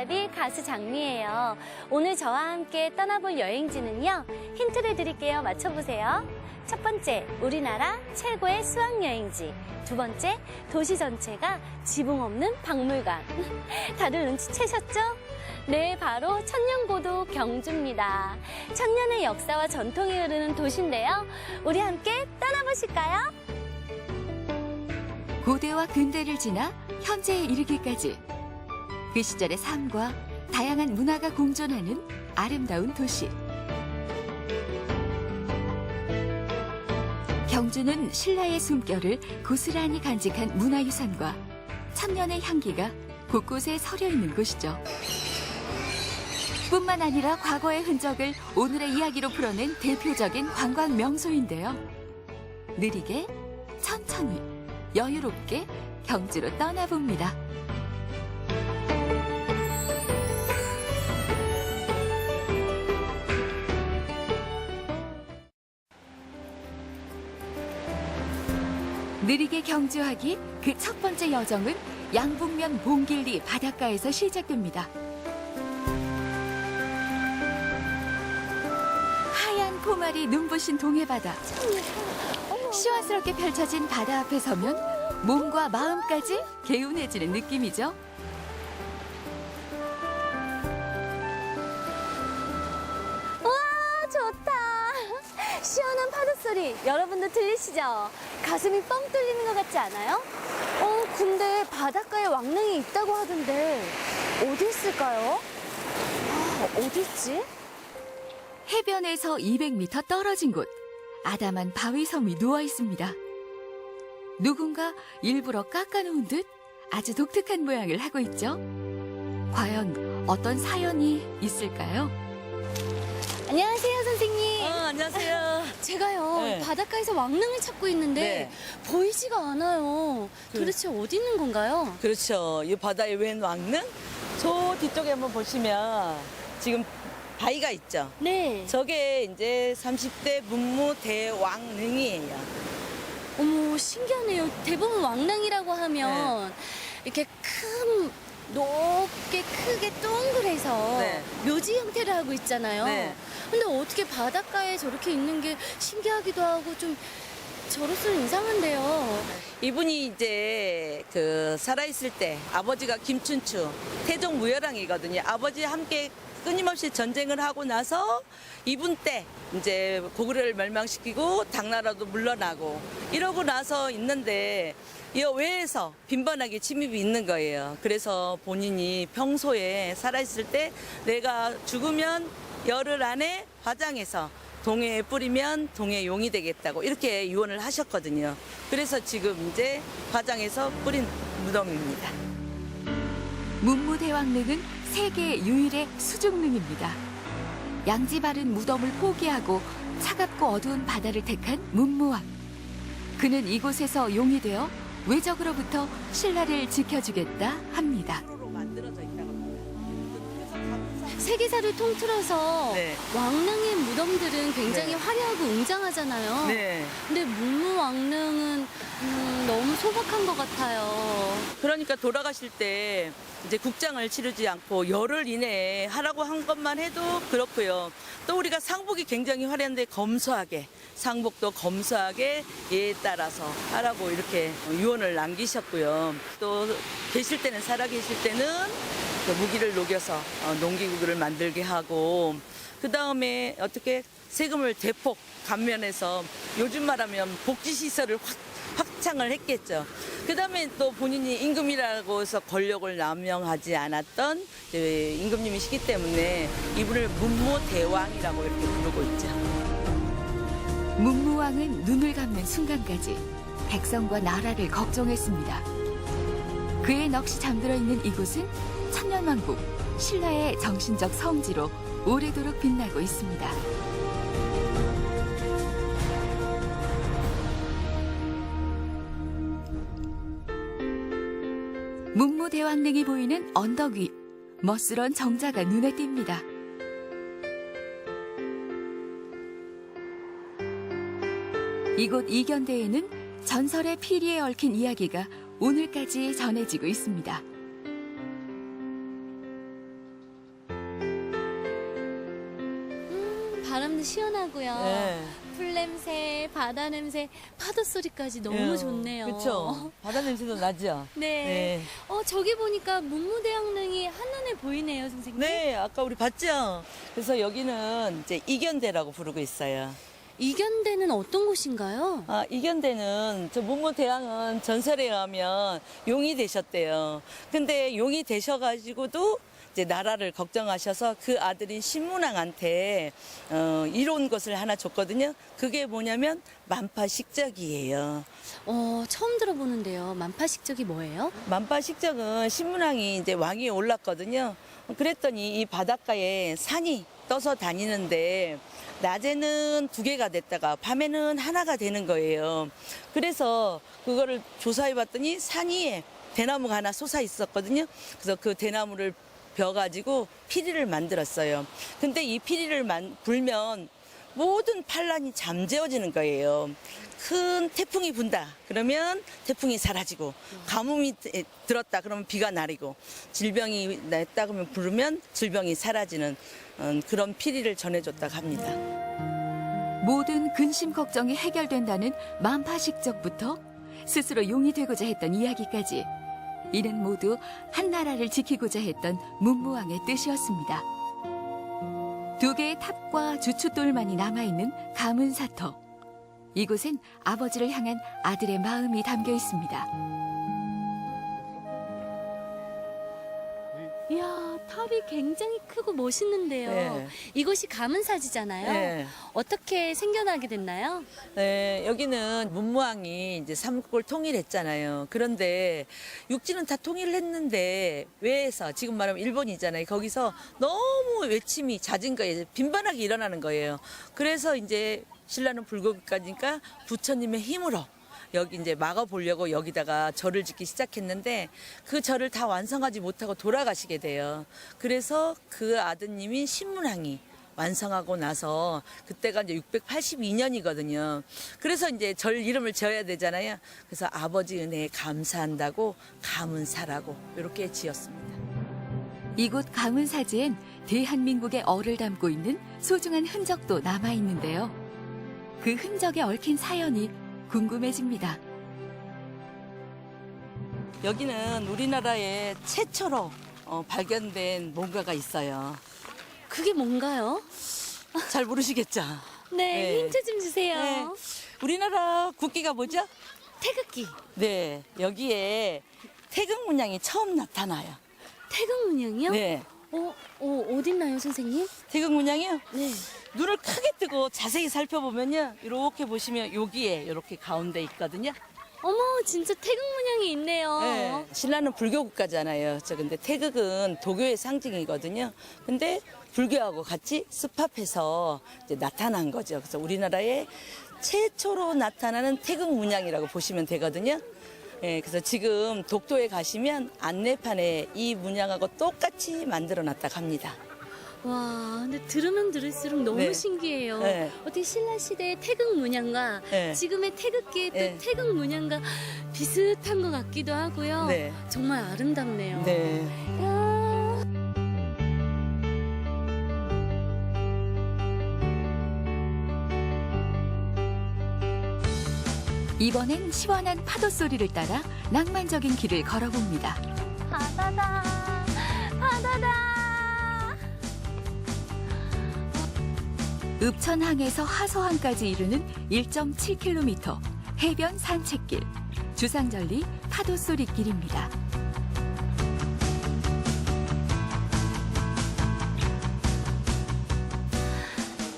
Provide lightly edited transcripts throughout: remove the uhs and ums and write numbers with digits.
알려드릴 가수 장미예요. 오늘 저와 함께 떠나볼 여행지는요. 힌트를 드릴게요. 맞춰보세요. 첫 번째, 우리나라 최고의 수학여행지. 두 번째, 도시 전체가 지붕 없는 박물관. 다들 눈치채셨죠? 네, 바로 천년고도 경주입니다. 천년의 역사와 전통이 흐르는 도시인데요. 우리 함께 떠나보실까요? 고대와 근대를 지나 현재에 이르기까지 그 시절의 삶과 다양한 문화가 공존하는 아름다운 도시. 경주는 신라의 숨결을 고스란히 간직한 문화유산과 천년의 향기가 곳곳에 서려 있는 곳이죠. 뿐만 아니라 과거의 흔적을 오늘의 이야기로 풀어낸 대표적인 관광 명소인데요. 느리게, 천천히, 여유롭게 경주로 떠나봅니다. 느리게 경주하기 그 첫 번째 여정은 양북면 봉길리 바닷가에서 시작됩니다. 하얀 포말이 눈부신 동해바다. 시원스럽게 펼쳐진 바다 앞에 서면 몸과 마음까지 개운해지는 느낌이죠. 우와, 좋다. 시원한 파도 소리 여러분도 들리시죠? 가슴이 뻥 뚫리는 것 같지 않아요? 근데 바닷가에 왕릉이 있다고 하던데 어디 있을까요? 어디 있지? 해변에서 200m 떨어진 곳, 아담한 바위섬이 누워 있습니다. 누군가 일부러 깎아놓은 듯 아주 독특한 모양을 하고 있죠. 과연 어떤 사연이 있을까요? 안녕하세요, 선생님. 안녕하세요. 제가요, 네. 바닷가에서 왕릉을 찾고 있는데 네. 보이지가 않아요. 도대체 어디 있는 건가요? 그렇죠. 이 바다의 웬 왕릉? 저 뒤쪽에 한번 보시면 지금 바위가 있죠. 네. 저게 이제 30대 문무대왕릉이에요. 어머, 신기하네요. 대부분 왕릉이라고 하면 이렇게 높게 크게 동그래서 네. 묘지 형태를 하고 있잖아요. 네. 근데 어떻게 바닷가에 저렇게 있는 게 신기하기도 하고 좀 저로서는 이상한데요. 이분이 이제 살아있을 때 아버지가 김춘추, 태종 무열왕이거든요. 아버지와 함께 끊임없이 전쟁을 하고 나서 이분 때 이제 고구려를 멸망시키고 당나라도 물러나고 이러고 나서 있는데 이 외에서 빈번하게 침입이 있는 거예요. 그래서 본인이 평소에 살아있을 때 내가 죽으면 열흘 안에 화장해서 동해에 뿌리면 동해 용이 되겠다고 이렇게 유언을 하셨거든요. 그래서 지금 이제 화장해서 뿌린 무덤입니다. 문무대왕릉은 세계 유일의 수중릉입니다. 양지 바른 무덤을 포기하고 차갑고 어두운 바다를 택한 문무왕. 그는 이곳에서 용이 되어 외적으로부터 신라를 지켜주겠다 합니다. 만들어져 있다고 합니다. 세계사를 통틀어서 네. 왕릉의 무덤들은 굉장히 네. 화려하고 웅장하잖아요. 네. 근데 문무왕릉은 너무 소박한 것 같아요. 그러니까 돌아가실 때 이제 국장을 치르지 않고 열흘 이내에 하라고 한 것만 해도 그렇고요. 또 우리가 상복이 굉장히 화려한데 검소하게, 상복도 검소하게 예에 따라서 하라고 이렇게 유언을 남기셨고요. 또 계실 때는, 살아 계실 때는 그 무기를 녹여서 농기구를 만들게 하고, 그 다음에 어떻게 세금을 대폭 감면해서 요즘 말하면 복지시설을 확장을 했겠죠. 그 다음에 또 본인이 임금이라고 해서 권력을 남용하지 않았던 임금님이시기 때문에 이분을 문무대왕이라고 이렇게 부르고 있죠. 문무왕은 눈을 감는 순간까지 백성과 나라를 걱정했습니다. 그의 넋이 잠들어 있는 이곳은 천년왕국 신라의 정신적 성지로 오래도록 빛나고 있습니다. 문무대왕릉이 보이는 언덕 위, 멋스런 정자가 눈에 띕니다. 이곳 이견대에는 전설의 피리에 얽힌 이야기가 오늘까지 전해지고 있습니다. 바람도 시원하고요. 네. 풀 냄새, 바다 냄새, 파도 소리까지 너무 좋네요. 그렇죠. 바다 냄새도 나죠. 네. 저기 보니까 문무대왕릉이 한눈에 보이네요, 선생님. 네, 아까 우리 봤죠? 그래서 여기는 이제 이견대라고 부르고 있어요. 이견대는 어떤 곳인가요? 아, 이견대는 저 문무대왕은 전설에 의하면 용이 되셨대요. 근데 용이 되셔가지고도 이제 나라를 걱정하셔서 그 아들인 신문왕한테 이로운 것을 하나 줬거든요. 그게 뭐냐면 만파식적이에요. 처음 들어보는데요. 만파식적이 뭐예요? 만파식적은 신문왕이 이제 왕위에 올랐거든요. 그랬더니 이 바닷가에 산이 떠서 다니는데 낮에는 2개가 됐다가 밤에는 하나가 되는 거예요. 그래서 그거를 조사해 봤더니 산 위에 대나무가 하나 솟아 있었거든요. 그래서 그 대나무를 벼가지고 피리를 만들었어요. 근데 이 피리를 불면 모든 반란이 잠재워지는 거예요. 큰 태풍이 분다 그러면 태풍이 사라지고, 가뭄이 들었다 그러면 비가 내리고, 질병이 났다 그러면 부르면 질병이 사라지는 그런 피리를 전해줬다고 합니다. 모든 근심 걱정이 해결된다는 만파식적부터 스스로 용이 되고자 했던 이야기까지, 이는 모두 한 나라를 지키고자 했던 문무왕의 뜻이었습니다. 2개의 탑과 주춧돌만이 남아있는 가문사터. 이곳엔 아버지를 향한 아들의 마음이 담겨 있습니다. 이야, 탑이 굉장히 크고 멋있는데요. 네. 이곳이 가문사지잖아요. 네. 어떻게 생겨나게 됐나요? 네, 여기는 문무왕이 이제 삼국을 통일했잖아요. 그런데 육지는 다 통일을 했는데 외에서, 지금 말하면 일본이잖아요. 거기서 너무 외침이 잦은 거예요. 빈번하게 일어나는 거예요. 그래서 이제 신라는 불국까지니까 부처님의 힘으로 여기 이제 막아보려고 여기다가 절을 짓기 시작했는데 그 절을 다 완성하지 못하고 돌아가시게 돼요. 그래서 그 아드님인 신문왕이 완성하고 나서 그때가 이제 682년이거든요. 그래서 이제 절 이름을 지어야 되잖아요. 그래서 아버지 은혜에 감사한다고 가문사라고 이렇게 지었습니다. 이곳 가문사지엔 대한민국의 얼을 담고 있는 소중한 흔적도 남아있는데요. 그 흔적에 얽힌 사연이 궁금해집니다. 여기는 우리나라에 최초로 발견된 뭔가가 있어요. 그게 뭔가요? 잘 모르시겠죠? 네, 네. 힌트 좀 주세요. 네. 우리나라 국기가 뭐죠? 태극기. 네, 여기에 태극 문양이 처음 나타나요. 태극 문양이요? 네, 어딨나요, 선생님? 태극 문양이요. 네. 눈을 크게 뜨고 자세히 살펴보면요, 이렇게 보시면 여기에 이렇게 가운데 있거든요. 어머, 진짜 태극 문양이 있네요. 네, 신라는 불교 국가잖아요. 근데 태극은 도교의 상징이거든요. 근데 불교하고 같이 습합해서 이제 나타난 거죠. 그래서 우리나라에 최초로 나타나는 태극 문양이라고 보시면 되거든요. 예, 그래서 지금 독도에 가시면 안내판에 이 문양하고 똑같이 만들어 놨다고 합니다. 와, 근데 들으면 들을수록 너무 네. 신기해요. 네. 어떻게 신라 시대의 태극 문양과 네. 지금의 태극기의 또 네. 태극 문양과 비슷한 것 같기도 하고요. 네. 정말 아름답네요. 네. 야. 이번엔 시원한 파도 소리를 따라 낭만적인 길을 걸어봅니다. 바다다, 바다다. 읍천항에서 하서항까지 이르는 1.7km 해변 산책길, 주상절리 파도소리 길입니다.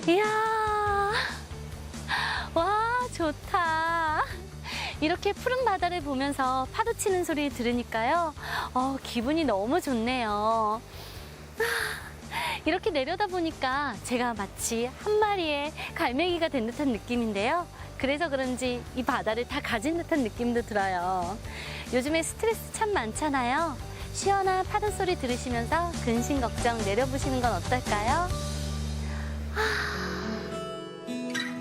이야, 와, 좋다. 이렇게 푸른 바다를 보면서 파도 치는 소리 들으니까요. 기분이 너무 좋네요. 이렇게 내려다 보니까 제가 마치 한 마리의 갈매기가 된 듯한 느낌인데요. 그래서 그런지 이 바다를 다 가진 듯한 느낌도 들어요. 요즘에 스트레스 참 많잖아요. 시원한 파도 소리 들으시면서 근심 걱정 내려보시는 건 어떨까요?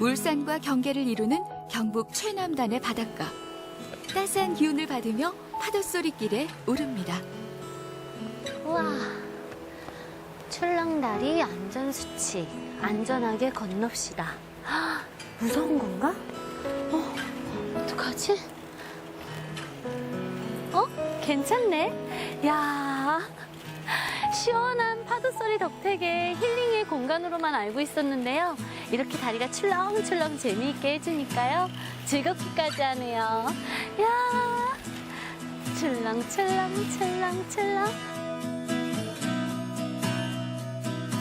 울산과 경계를 이루는 경북 최남단의 바닷가. 따스한 기운을 받으며 파도소리 길에 오릅니다. 우와, 출렁다리 안전수칙. 안전하게 건넙시다. 헉, 무서운 건가? 어떡하지? 괜찮네. 야, 시원한 파도 소리 덕택에 힐링의 공간으로만 알고 있었는데요. 이렇게 다리가 출렁출렁 재미있게 해주니까요. 즐겁기까지 하네요. 야, 출렁출렁.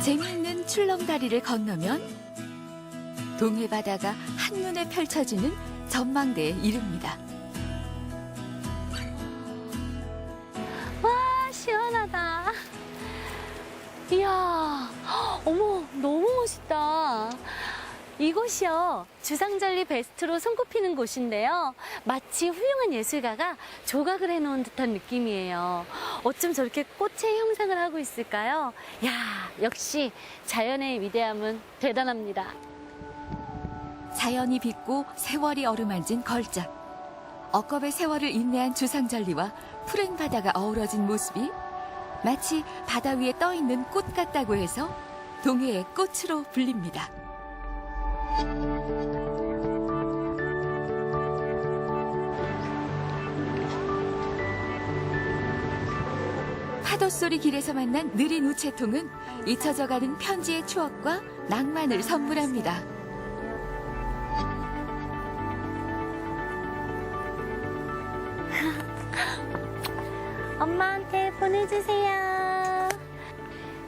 재미있는 출렁다리를 건너면 동해 바다가 한눈에 펼쳐지는 전망대에 이릅니다. 와, 시원하다. 이야, 어머, 너무 멋있다. 이곳이요, 주상절리 베스트로 손꼽히는 곳인데요. 마치 훌륭한 예술가가 조각을 해놓은 듯한 느낌이에요. 어쩜 저렇게 꽃의 형상을 하고 있을까요? 야, 역시 자연의 위대함은 대단합니다. 자연이 빚고 세월이 어루만진 걸작. 억겁의 세월을 인내한 주상절리와 푸른 바다가 어우러진 모습이 마치 바다 위에 떠있는 꽃 같다고 해서 동해의 꽃으로 불립니다. 파도소리 길에서 만난 느린 우체통은 잊혀져가는 편지의 추억과 낭만을 선물합니다. 엄마한테 보내주세요.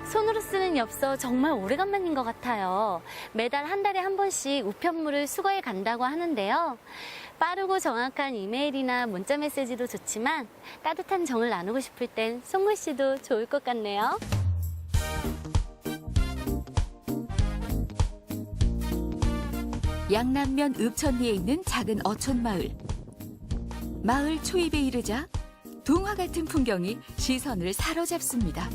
손으로 쓰는 엽서 정말 오래간만인 것 같아요. 매달 한 달에 한 번씩 우편물을 수거해 간다고 하는데요. 빠르고 정확한 이메일이나 문자 메시지도 좋지만 따뜻한 정을 나누고 싶을 땐 손글씨도 좋을 것 같네요. 양남면 읍천리에 있는 작은 어촌마을. 마을 초입에 이르자 동화 같은 풍경이 시선을 사로잡습니다.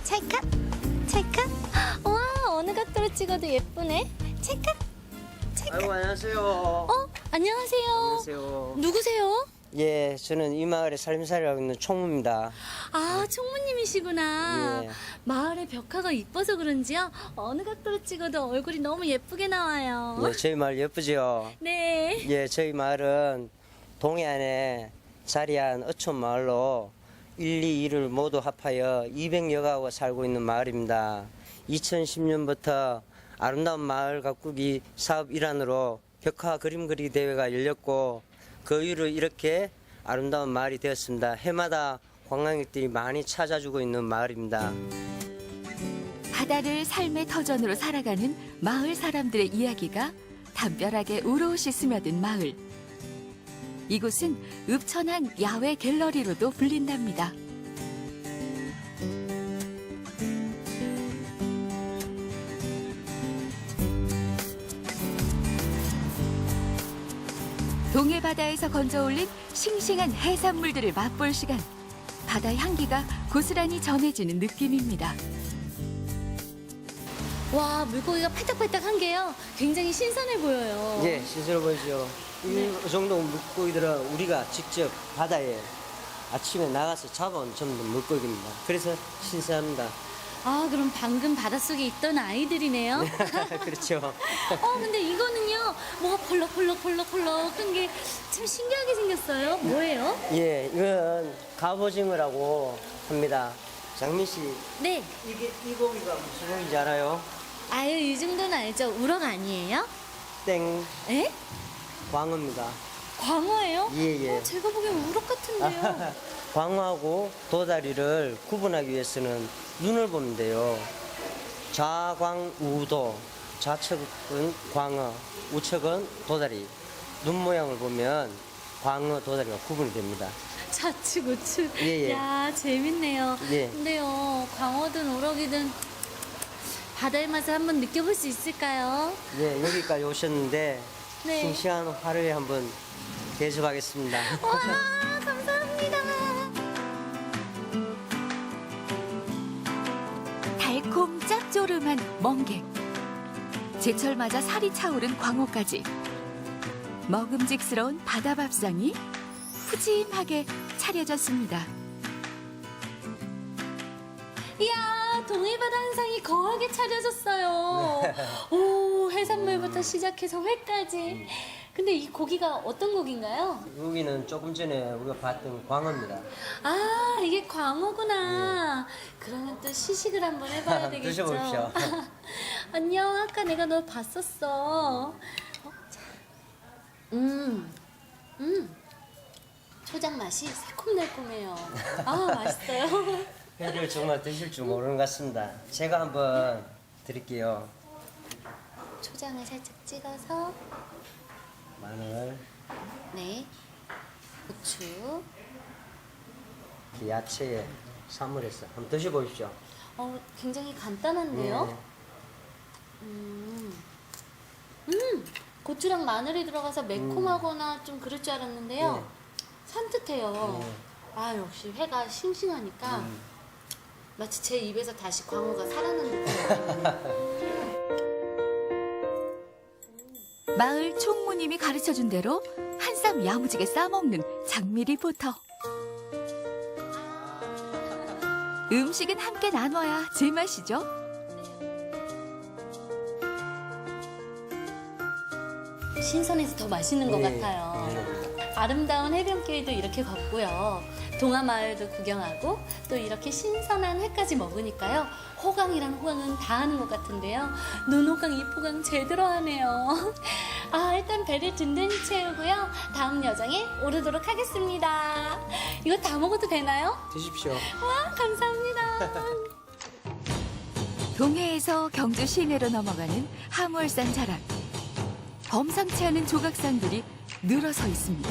찰칵. 와, 어느 각도로 찍어도 예쁘네. 찰칵. 아이고, 안녕하세요. 안녕하세요. 안녕하세요. 누구세요? 예, 저는 이 마을에 살림살이하고 있는 총무입니다. 아, 총무님이시구나. 예. 마을의 벽화가 이뻐서 그런지요. 어느 각도로 찍어도 얼굴이 너무 예쁘게 나와요. 예, 저희 마을 예쁘지요? 네. 예, 저희 마을은 동해안에 자리한 어촌 마을로 1, 2, 2를 모두 합하여 200여 가구가 살고 있는 마을입니다. 2010년부터 아름다운 마을 가꾸기 사업 일환으로 벽화 그림 그리기 대회가 열렸고 그 이후로 이렇게 아름다운 마을이 되었습니다. 해마다 관광객들이 많이 찾아주고 있는 마을입니다. 바다를 삶의 터전으로 살아가는 마을 사람들의 이야기가 담벼락에 우러시 스며든 마을. 이곳은 읍천한 야외 갤러리로도 불린답니다. 동해 바다에서 건져올린 싱싱한 해산물들을 맛볼 시간. 바다 향기가 고스란히 전해지는 느낌입니다. 와, 물고기가 팔딱팔딱한 게요. 굉장히 신선해 보여요. 예, 신선해 보이죠? 이 정도 물고기들은 우리가 직접 바다에 아침에 나가서 잡아온 전부 물고기입니다. 그래서 신선합니다. 아, 그럼 방금 바닷속에 있던 아이들이네요. 그렇죠. 근데 이거는요. 뭐가 펄럭펄럭한 게 참 신기하게 생겼어요. 뭐예요? 예, 이건 갑오징어라고 합니다. 장민 씨, 네. 이 고기가 무슨 고기인지 알아요? 아유, 이 정도는 알죠. 우럭 아니에요? 땡, 에? 광어입니다. 광어예요? 예, 예. 제가 보기엔 우럭 같은데요. 광어하고 도다리를 구분하기 위해서는 눈을 보면 돼요. 좌광우도, 좌측은 광어, 우측은 도다리. 눈 모양을 보면 광어, 도다리가 구분이 됩니다. 좌측, 우측. 예, 예. 야, 재밌네요. 예. 근데요, 광어든 우럭이든 바다의 맛을 한번 느껴볼 수 있을까요? 예, 여기까지 오셨는데 네. 싱싱한 화로에 한번 대접하겠습니다. 와, 감사합니다. 달콤 짭조름한 멍게. 제철 맞아 살이 차오른 광어까지. 먹음직스러운 바다 밥상이 푸짐하게 차려졌습니다. 이야, 동해바다 한상이 거하게 차려졌어요. 오, 해산물부터 시작해서 회까지. 근데 이 고기가 어떤 고기인가요? 여기는 조금 전에 우리가 봤던 광어입니다. 아, 이게 광어구나. 그러면 또 시식을 한번 해봐야 되겠죠? 드셔보십시오. 안녕, 아까 내가 너 봤었어. 자. 초장 맛이 새콤달콤해요. 아, 맛있어요. 회를 정말 드실 줄 모르는 것 같습니다. 제가 한번 드릴게요. 초장을 살짝 찍어서, 마늘, 네, 고추. 이렇게 야채에 사물해서 한번 드셔보십시오. 굉장히 간단한데요? 네. 고추랑 마늘이 들어가서 매콤하거나 좀 그럴 줄 알았는데요. 네. 산뜻해요. 네. 아, 역시 회가 싱싱하니까 마치 제 입에서 다시 광어가 살아난 느낌이에요. 마을 총무님이 가르쳐준 대로 한 쌈 야무지게 싸먹는 장미 리포터. 음식은 함께 나눠야 제맛이죠. 신선해서 더 맛있는 것 네. 같아요. 네. 아름다운 해변길도 이렇게 걷고요. 동화마을도 구경하고 또 이렇게 신선한 회까지 먹으니까요. 호강이란 호강은 다 하는 것 같은데요. 눈호강, 입호강 제대로 하네요. 아, 일단 배를 든든히 채우고요. 다음 여정에 오르도록 하겠습니다. 이거 다 먹어도 되나요? 드십시오. 와, 감사합니다. 동해에서 경주 시내로 넘어가는 하물산 자락. 범상치 않은 조각상들이 늘어서 있습니다.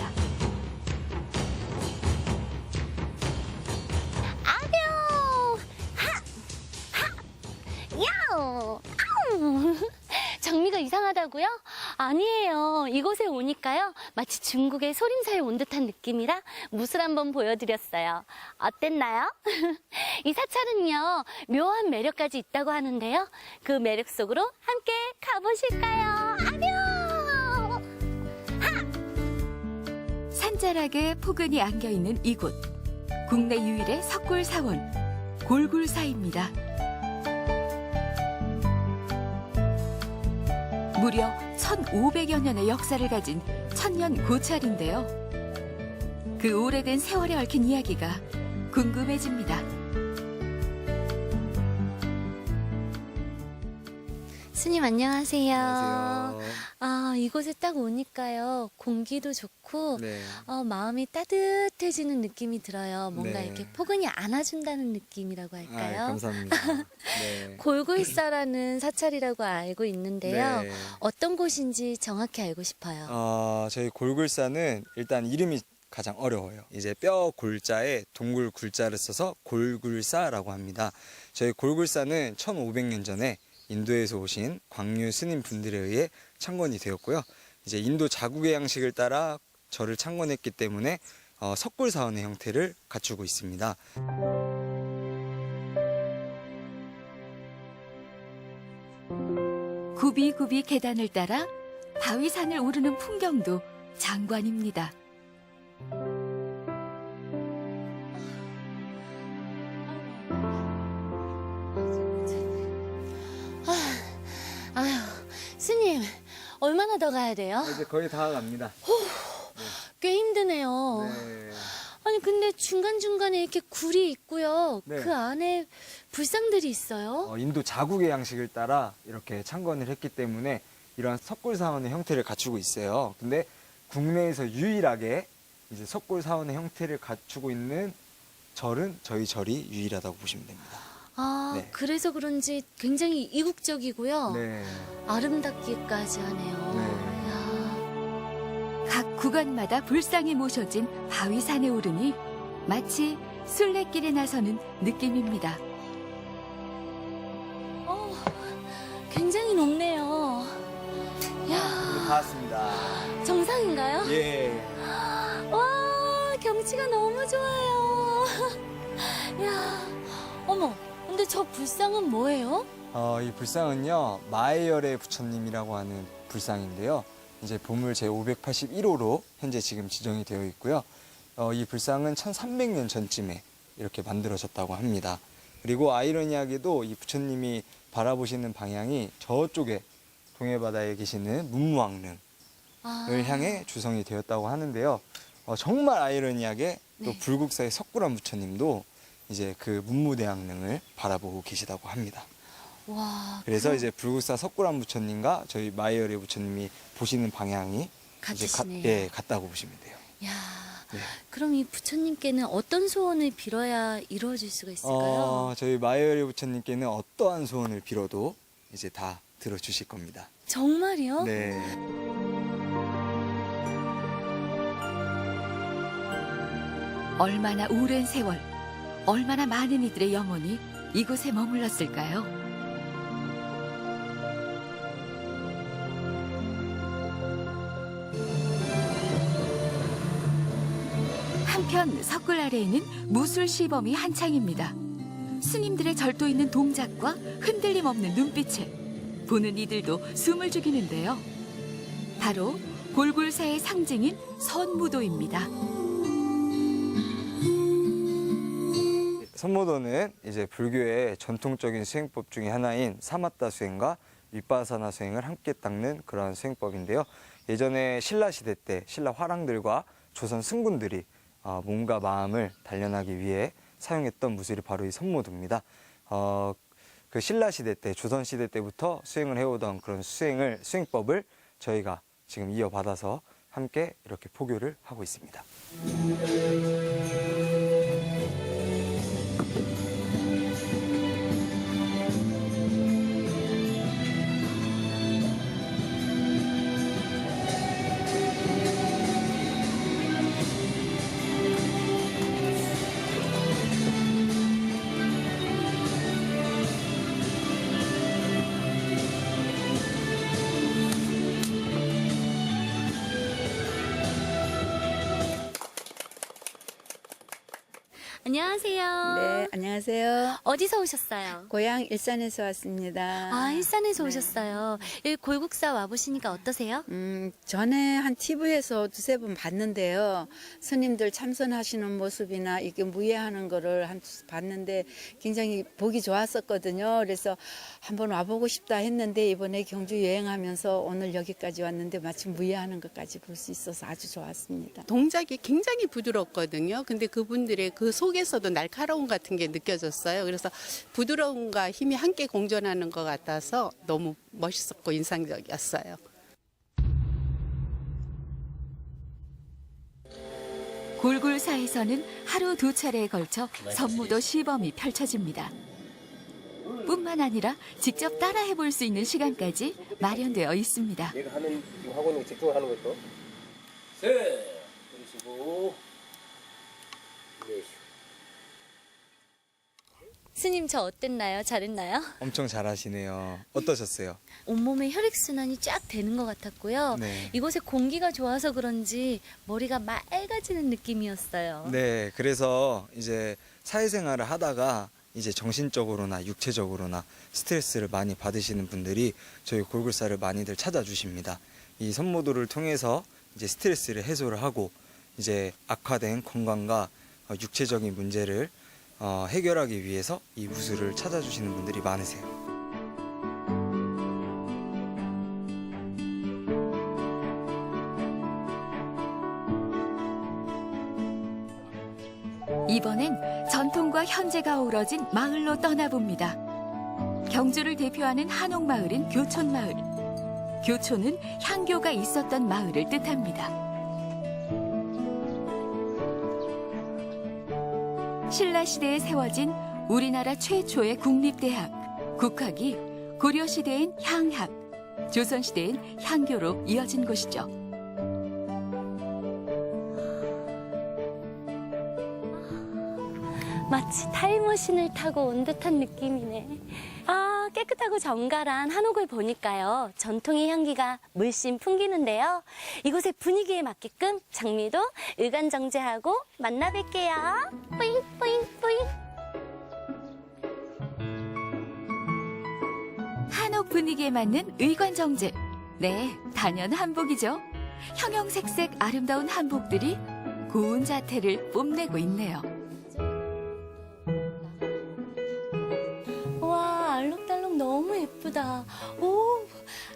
아뇨! 야오! 아우! 장미가 이상하다고요? 아니에요. 이곳에 오니까요. 마치 중국의 소림사에 온 듯한 느낌이라 무술 한번 보여드렸어요. 어땠나요? 이 사찰은요. 묘한 매력까지 있다고 하는데요. 그 매력 속으로 함께 가보실까요? 아뇨! 산자락에 포근이 안겨있는 이곳. 국내 유일의 석굴사원, 골굴사입니다. 무려 1500여 년의 역사를 가진 천년 고찰인데요. 그 오래된 세월에 얽힌 이야기가 궁금해집니다. 스님 안녕하세요. 안녕하세요. 아, 이곳에 딱 오니까요. 공기도 좋고 네. 마음이 따뜻해지는 느낌이 들어요. 뭔가 네. 이렇게 포근히 안아준다는 느낌이라고 아, 할까요? 감사합니다. 네. 골굴사라는 사찰이라고 알고 있는데요. 네. 어떤 곳인지 정확히 알고 싶어요. 저희 골굴사는 일단 이름이 가장 어려워요. 이제 뼈 골자에 동굴 굴자를 써서 골굴사라고 합니다. 저희 골굴사는 1500년 전에 인도에서 오신 광류 스님 분들에 의해 창건이 되었고요. 이제 인도 자국의 양식을 따라 절을 창건했기 때문에 석굴사원의 형태를 갖추고 있습니다. 굽이굽이 계단을 따라 바위산을 오르는 풍경도 장관입니다. 아휴, 스님 얼마나 더 가야 돼요? 이제 거의 다 갑니다. 꽤 힘드네요. 네. 아니 근데 중간중간에 이렇게 굴이 있고요. 네. 그 안에 불상들이 있어요. 인도 자국의 양식을 따라 이렇게 창건을 했기 때문에 이러한 석굴사원의 형태를 갖추고 있어요. 근데 국내에서 유일하게 이제 석굴사원의 형태를 갖추고 있는 절은 저희 절이 유일하다고 보시면 됩니다. 아, 네. 그래서 그런지 굉장히 이국적이고요. 네. 아름답기까지 하네요. 네. 이야. 각 구간마다 불상이 모셔진 바위산에 오르니 마치 순례길에 나서는 느낌입니다. 굉장히 높네요. 이야, 다 왔습니다. 정상인가요? 예. 와, 경치가 너무 좋아요. 이야, 어머, 근데 저 불상은 뭐예요? 이 불상은요 마해열의 부처님이라고 하는 불상인데요. 이제 보물 제581호로 현재 지금 지정이 되어 있고요. 이 불상은 1300년 전쯤에 이렇게 만들어졌다고 합니다. 그리고 아이러니하게도 이 부처님이 바라보시는 방향이 저쪽에 동해바다에 계시는 문무왕릉을 향해 주성이 되었다고 하는데요. 정말 아이러니하게 또 네. 불국사의 석굴암 부처님도 이제 그 문무대왕릉을 바라보고 계시다고 합니다. 와, 그래서 이제 불국사 석굴암 부처님과 저희 마이어리 부처님이 보시는 방향이 이제 같으시네요. 같다고 보시면 돼요. 야, 네. 그럼 이 부처님께는 어떤 소원을 빌어야 이루어질 수가 있을까요? 저희 마이어리 부처님께는 어떠한 소원을 빌어도 이제 다 들어주실 겁니다. 정말이요? 네. 얼마나 오랜 세월, 얼마나 많은 이들의 영혼이 이곳에 머물렀을까요? 한편 석굴 아래에는 무술 시범이 한창입니다. 스님들의 절도 있는 동작과 흔들림 없는 눈빛에 보는 이들도 숨을 죽이는데요. 바로 골골사의 상징인 선무도입니다. 선무도는 이제 불교의 전통적인 수행법 중에 하나인 사마타 수행과 윗바사나 수행을 함께 닦는 그런 수행법인데요. 예전에 신라 시대 때 신라 화랑들과 조선 승군들이 몸과 마음을 단련하기 위해 사용했던 무술이 바로 이 선무도입니다. 그 신라 시대 때, 조선 시대 때부터 수행을 해오던 그런 수행법을 저희가 지금 이어받아서 함께 이렇게 포교를 하고 있습니다. 안녕하세요. 네, 안녕하세요. 어디서 오셨어요? 고향 일산에서 왔습니다. 아, 일산에서 네. 오셨어요. 이 골국사 와보시니까 어떠세요? 전에 한 TV에서 두세 번 봤는데요. 스님들 참선하시는 모습이나 이게 무예하는 거를 봤는데 굉장히 보기 좋았었거든요. 그래서 한번 와보고 싶다 했는데 이번에 경주 여행하면서 오늘 여기까지 왔는데 마침 무예하는 것까지 볼 수 있어서 아주 좋았습니다. 동작이 굉장히 부드럽거든요. 근데 그분들의 그 속에서도 날카로움 같은 게 느껴졌어요. 그래서 부드러움과 힘이 함께 공존하는 것 같아서 너무 멋있었고 인상적이었어요. 골골사에서는 하루 두 차례에 걸쳐 선무도 시범이 펼쳐집니다. 뿐만 아니라 직접 따라해 볼 수 있는 시간까지 마련되어 있습니다. 내가 하는 지금 하고 있는 거 집중을 하는 것도 셋 그러시고 네. 스님 저 어땠나요? 잘했나요? 엄청 잘하시네요. 어떠셨어요? 온몸에 혈액순환이 쫙 되는 것 같았고요. 네. 이곳에 공기가 좋아서 그런지 머리가 맑아지는 느낌이었어요. 네, 그래서 이제 사회생활을 하다가 이제 정신적으로나 육체적으로나 스트레스를 많이 받으시는 분들이 저희 골골사를 많이들 찾아주십니다. 이 선무도를 통해서 이제 스트레스를 해소를 하고 이제 악화된 건강과 육체적인 문제를 해결하기 위해서 이 무술을 찾아주시는 분들이 많으세요. 이번엔 전통과 현재가 어우러진 마을로 떠나봅니다. 경주를 대표하는 한옥마을인 교촌마을. 교촌은 향교가 있었던 마을을 뜻합니다. 신라시대에 세워진 우리나라 최초의 국립대학, 국학이 고려시대엔 향학, 조선시대엔 향교로 이어진 곳이죠. 마치 타임머신을 타고 온 듯한 느낌이네. 아, 깨끗하고 정갈한 한옥을 보니까요. 전통의 향기가 물씬 풍기는데요. 이곳의 분위기에 맞게끔 장미도 의관정제하고 만나 뵐게요. 뿌잉 뿌잉 뿌잉. 한옥 분위기에 맞는 의관정제. 네, 단연 한복이죠. 형형색색 아름다운 한복들이 고운 자태를 뽐내고 있네요. 와, 알록달록 너무 예쁘다. 오,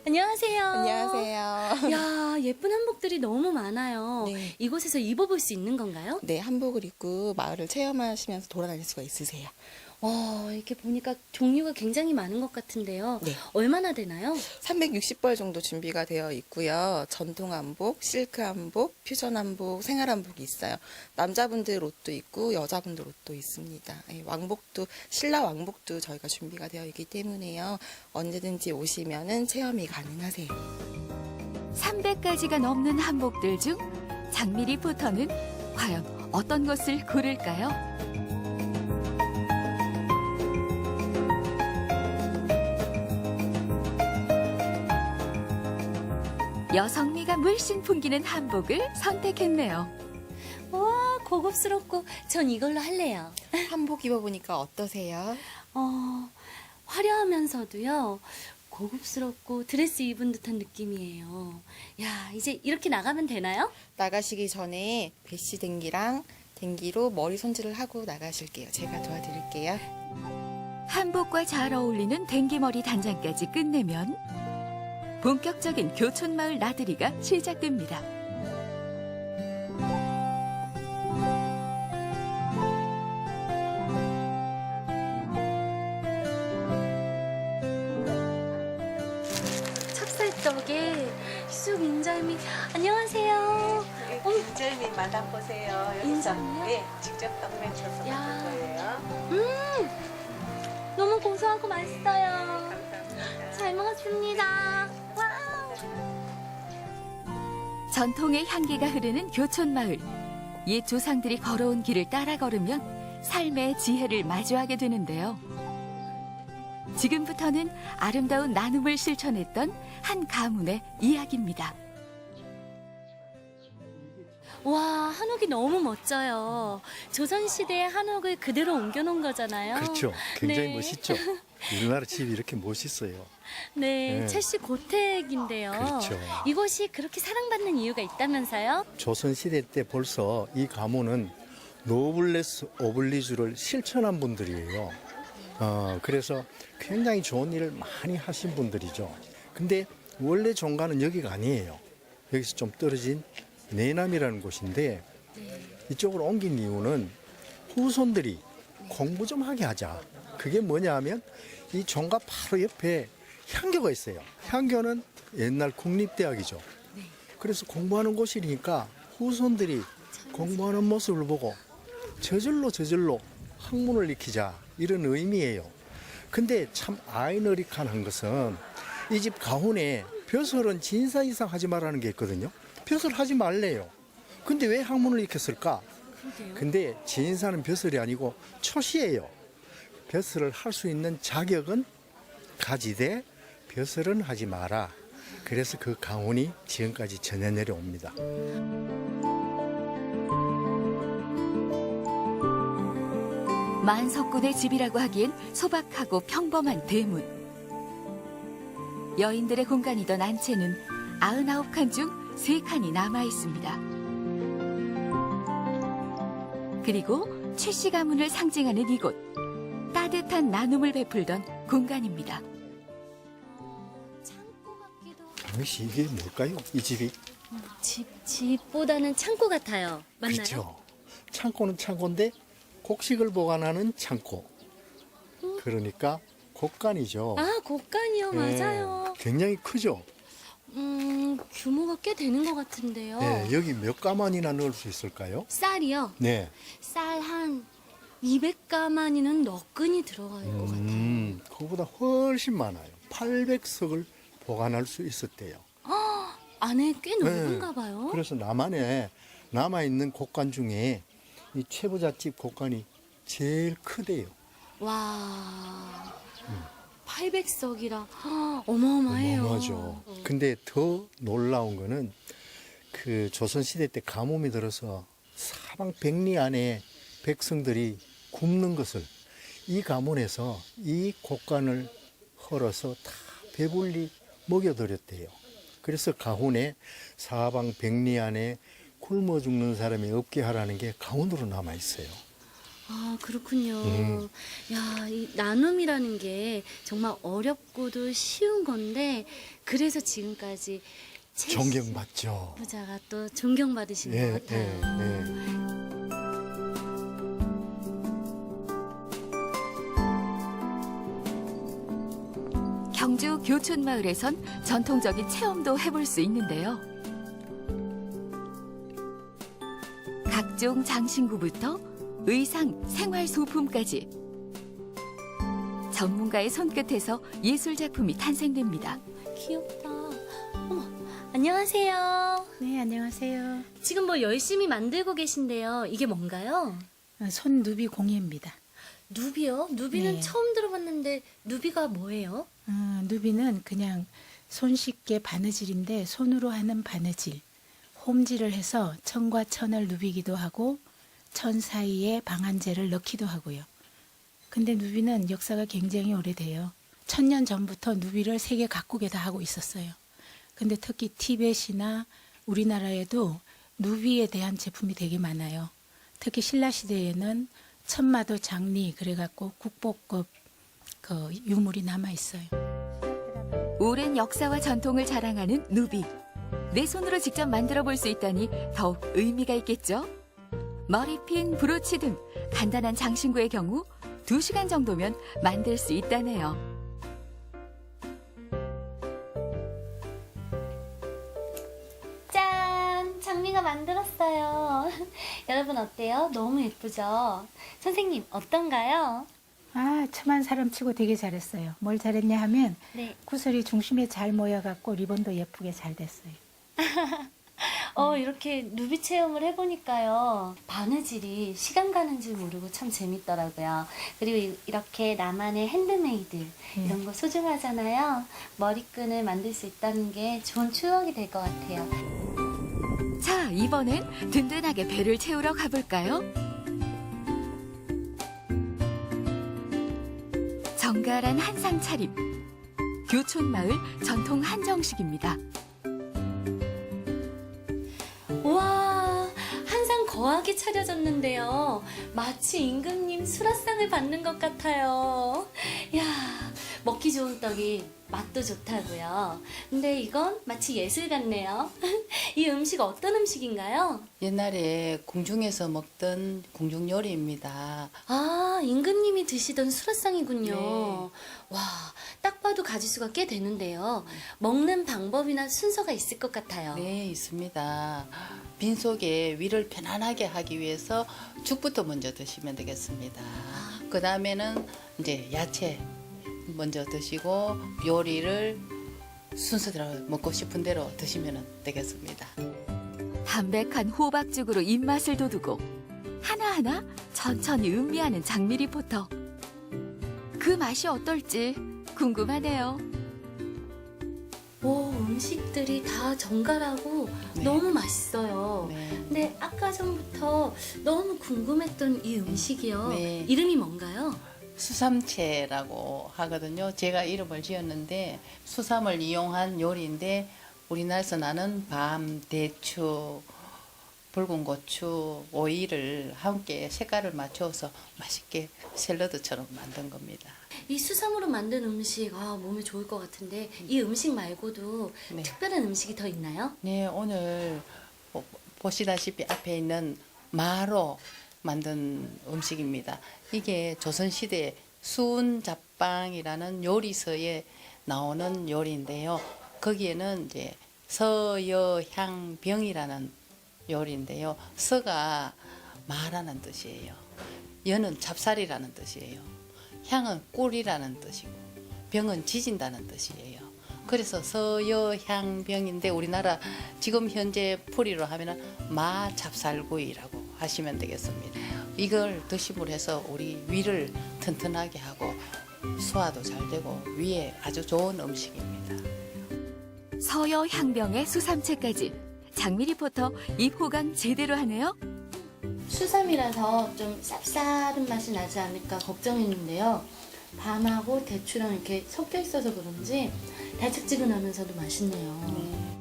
안녕하세요. 안녕하세요. 야, 예쁜 한복들이 너무 많아요. 네. 이곳에서 입어볼 수 있는 건가요? 네, 한복을 입고 마을을 체험하시면서 돌아다닐 수가 있으세요. 이렇게 보니까 종류가 굉장히 많은 것 같은데요. 네. 얼마나 되나요? 360벌 정도 준비가 되어 있고요. 전통 한복, 실크 한복, 퓨전 한복, 생활 한복이 있어요. 남자분들 옷도 있고 여자분들 옷도 있습니다. 예, 왕복도 신라 왕복도 저희가 준비가 되어 있기 때문에요. 언제든지 오시면은 체험이 가능하세요. 300가지가 넘는 한복들 중 장미리포터는 과연 어떤 것을 고를까요? 여성미가 물씬 풍기는 한복을 선택했네요. 와, 고급스럽고 전 이걸로 할래요. 한복 입어보니까 어떠세요? 화려하면서도요. 고급스럽고 드레스 입은 듯한 느낌이에요. 야, 이제 이렇게 나가면 되나요? 나가시기 전에 배시 댕기랑 댕기로 머리 손질을 하고 나가실게요. 제가 도와드릴게요. 한복과 잘 어울리는 댕기머리 단장까지 끝내면 본격적인 교촌마을 나들이가 시작됩니다. 찹쌀떡에 쑥 인절미. 안녕하세요. 인절미 만나보세요. 여기서 인절미요? 네, 직접 방문해서 야. 만든 거예요. 너무 고소하고 맛있어요. 감사합니다. 잘 먹었습니다. 와우. 전통의 향기가 흐르는 교촌마을. 옛 조상들이 걸어온 길을 따라 걸으면 삶의 지혜를 마주하게 되는데요. 지금부터는 아름다운 나눔을 실천했던 한 가문의 이야기입니다. 와, 한옥이 너무 멋져요. 조선시대의 한옥을 그대로 옮겨놓은 거잖아요. 그렇죠. 굉장히 네. 멋있죠. 우리나라 집이 이렇게 멋있어요. 네, 네. 첼시 고택인데요. 그렇죠. 이곳이 그렇게 사랑받는 이유가 있다면서요? 조선시대 때 벌써 이 가문은 노블레스 오블리주를 실천한 분들이에요. 그래서 굉장히 좋은 일을 많이 하신 분들이죠. 근데 원래 종가는 여기가 아니에요. 여기서 좀 떨어진 내남이라는 곳인데 이쪽으로 옮긴 이유는 후손들이 공부 좀 하게 하자. 그게 뭐냐 하면 이 종가 바로 옆에 향교가 있어요. 향교는 옛날 국립대학이죠. 그래서 공부하는 곳이니까 후손들이 공부하는 모습을 보고 저절로 학문을 익히자 이런 의미예요. 근데 참 아이러니컬한 것은 이 집 가훈에 벼슬은 진사 이상 하지 말라는 게 있거든요. 벼슬 하지 말래요. 근데 왜 학문을 익혔을까? 근데 진사는 벼슬이 아니고 초시예요. 벼슬을 할 수 있는 자격은 가지되 벼슬은 하지 마라. 그래서 그 가훈이 지금까지 전해 내려옵니다. 만석군의 집이라고 하기엔 소박하고 평범한 대문. 여인들의 공간이던 안채는 99칸 중 3칸이 남아 있습니다. 그리고 최씨 가문을 상징하는 이곳. 따뜻한 나눔을 베풀던 공간입니다. 창고 같기도 하고. 강희 씨 이게 뭘까요? 이 집이? 집보다는 창고 같아요. 맞나요? 그렇죠. 창고는 창고인데 곡식을 보관하는 창고. 그러니까 곡간이죠. 아, 곡간이요. 네, 맞아요. 굉장히 크죠. 규모가 꽤 되는 것 같은데요. 네, 여기 몇 가만이나 넣을 수 있을까요? 쌀이요. 네. 쌀 한 200가마니는 너끈히 들어갈 것 같아요. 그거보다 훨씬 많아요. 800석을 보관할 수 있었대요. 안에 꽤 네. 넓은가 봐요. 그래서 남한에 남아있는 곡간 중에 이 최부잣집 곡간이 제일 크대요. 와, 800석이라 어마어마해요. 어마어마하죠. 근데 더 놀라운 거는 그 조선시대 때 가뭄이 들어서 사방 백리 안에 백성들이 굶는 것을 이 가문에서 이 곡간을 헐어서 다 배불리 먹여드렸대요. 그래서 가훈에 사방 백리 안에 굶어 죽는 사람이 없게 하라는 게 가훈으로 남아 있어요. 아, 그렇군요. 야, 이 나눔이라는 게 정말 어렵고도 쉬운 건데 그래서 지금까지 존경받죠. 부자가 또 존경받으신 예, 것 같아요. 예. 경주 교촌마을에선 전통적인 체험도 해볼 수 있는데요. 각종 장신구부터 의상, 생활 소품까지 전문가의 손끝에서 예술 작품이 탄생됩니다. 귀엽다. 어머, 안녕하세요. 네, 안녕하세요. 지금 뭐 열심히 만들고 계신데요. 이게 뭔가요? 손누비 공예입니다. 누비요? 누비는 네. 처음 들어봤는데 누비가 뭐예요? 누비는 그냥 손쉽게 바느질인데 손으로 하는 바느질. 홈질을 해서 천과 천을 누비기도 하고 천 사이에 방한제를 넣기도 하고요. 근데 누비는 역사가 굉장히 오래돼요. 1000년 전부터 누비를 세계 각국에 다 하고 있었어요. 근데 특히 티벳이나 우리나라에도 누비에 대한 제품이 되게 많아요. 특히 신라 시대에는 천마도 장리 그래갖고 국보급 그 유물이 남아 있어요. 오랜 역사와 전통을 자랑하는 누비. 내 손으로 직접 만들어 볼 수 있다니 더욱 의미가 있겠죠? 머리핀, 브로치 등 간단한 장신구의 경우 2시간 정도면 만들 수 있다네요. 짠! 장미가 만들었어요. 여러분 어때요? 너무 예쁘죠? 선생님 어떤가요? 천만 사람 치고 되게 잘했어요. 뭘 잘했냐 하면 네. 구슬이 중심에 잘 모여갖고 리본도 예쁘게 잘 됐어요. 이렇게 누비 체험을 해보니까요. 바느질이 시간 가는 줄 모르고 참 재밌더라고요. 그리고 이렇게 나만의 핸드메이드 이런 거 소중하잖아요. 머리끈을 만들 수 있다는 게 좋은 추억이 될 것 같아요. 자, 이번엔 든든하게 배를 채우러 가볼까요? 정갈한 한상 차림. 교촌마을 전통 한정식입니다. 와, 한상 거하게 차려졌는데요. 마치 임금님 수라상을 받는 것 같아요. 야, 먹기 좋은 떡이 맛도 좋다고요. 근데 이건 마치 예술 같네요. 이 음식 어떤 음식인가요? 옛날에 궁중에서 먹던 궁중 요리입니다. 아, 임금님이 드시던 수라상이군요. 네. 와, 딱 봐도 가지수가 꽤 되는데요. 먹는 방법이나 순서가 있을 것 같아요. 네, 있습니다. 빈속에 위를 편안하게 하기 위해서 죽부터 먼저 드시면 되겠습니다. 그 다음에는 이제 야채 먼저 드시고 요리를 순서대로 먹고 싶은 대로 드시면 되겠습니다. 담백한 호박죽으로 입맛을 돋우고 하나하나 천천히 음미하는 장미 리포터. 그 맛이 어떨지 궁금하네요. 오, 음식들이 다 정갈하고 네. 너무 맛있어요. 네. 근데 아까 전부터 너무 궁금했던 이 음식이요. 네. 이름이 뭔가요? 수삼채라고 하거든요. 제가 이름을 지었는데 수삼을 이용한 요리인데 우리나라에서 나는 밤, 대추, 붉은 고추, 오이를 함께 색깔을 맞춰서 맛있게 샐러드처럼 만든 겁니다. 이 수삼으로 만든 음식, 몸에 좋을 것 같은데 이 음식 말고도 네. 특별한 음식이 더 있나요? 네, 오늘 보시다시피 앞에 있는 마로 만든 음식입니다. 이게 조선시대 수은잡방이라는 요리서에 나오는 요리인데요. 거기에는 이제 서여향병이라는 요리인데요. 서가 마라는 뜻이에요. 여는 찹쌀이라는 뜻이에요. 향은 꿀이라는 뜻이고 병은 지진다는 뜻이에요. 그래서 서여향병인데 우리나라 지금 현재 풀이로 하면은 마찹쌀구이라고 하시면 되겠습니다. 이걸 드심으로 해서 우리 위를 튼튼하게 하고 소화도 잘 되고 위에 아주 좋은 음식입니다. 서여 향병에 수삼채까지. 장미 리포터 입 호강 제대로 하네요. 수삼이라서 좀 쌉싸른 맛이 나지 않을까 걱정했는데요. 밤하고 대추랑 이렇게 섞여 있어서 그런지 달짝지근하면서도 맛있네요.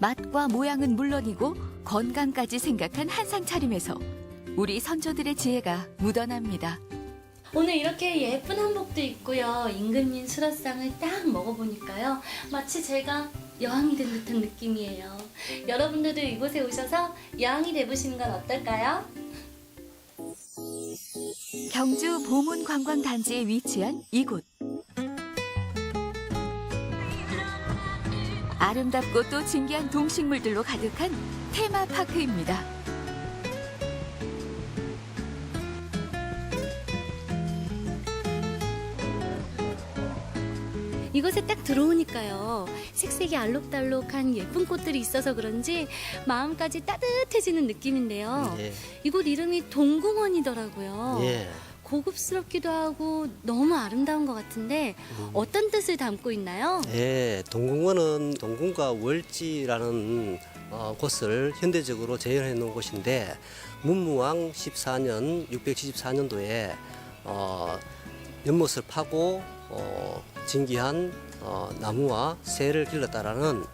맛과 모양은 물론이고 건강까지 생각한 한상 차림에서 우리 선조들의 지혜가 묻어납니다. 오늘 이렇게 예쁜 한복도 있고요. 임금님 수라상을 딱 먹어보니까요. 마치 제가 여왕이 된 듯한 느낌이에요. 여러분들도 이곳에 오셔서 여왕이 돼보시는 건 어떨까요? 경주 보문관광단지에 위치한 이곳. 아름답고 또 신기한 동식물들로 가득한 테마파크입니다. 이곳에 딱 들어오니까요. 색색이 알록달록한 예쁜 꽃들이 있어서 그런지 마음까지 따뜻해지는 느낌인데요. 예. 이곳 이름이 동궁원이더라고요. 예. 고급스럽기도 하고 너무 아름다운 것 같은데 어떤 뜻을 담고 있나요? 예, 동궁원은 동궁과 월지라는 곳을 현대적으로 재현해 놓은 곳인데 문무왕 14년 674년도에 연못을 파고 진기한 나무와 새를 길렀다라는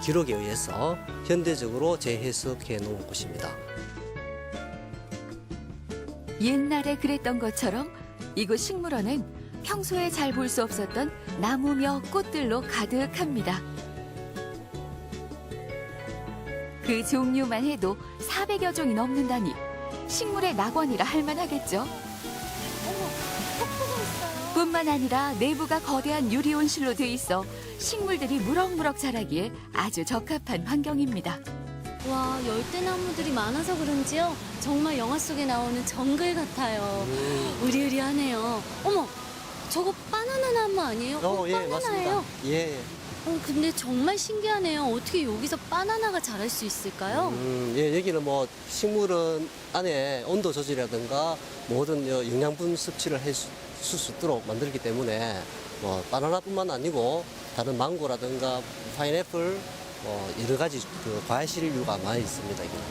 기록에 의해서 현대적으로 재해석해 놓은 곳입니다. 옛날에 그랬던 것처럼 이곳 식물원은 평소에 잘 볼 수 없었던 나무며 꽃들로 가득합니다. 그 종류만 해도 400여 종이 넘는다니 식물의 낙원이라 할 만하겠죠. 뿐만 아니라 내부가 거대한 유리 온실로 돼 있어 식물들이 무럭무럭 자라기에 아주 적합한 환경입니다. 와, 열대나무들이 많아서 그런지요. 정말 영화 속에 나오는 정글 같아요. 으리으리하네요. 어머, 저거 바나나 나무 아니에요? 예, 바나나예요? 맞습니다. 예. 근데 정말 신기하네요. 어떻게 여기서 바나나가 자랄 수 있을까요? 예, 여기는 뭐 식물은 안에 온도 조절이라든가 모든 영양분 섭취를 할 수 있도록 만들기 때문에 뭐 바나나뿐만 아니고 다른 망고라든가 파인애플 여러 가지 그 과실류가 많이 있습니다. 여기는.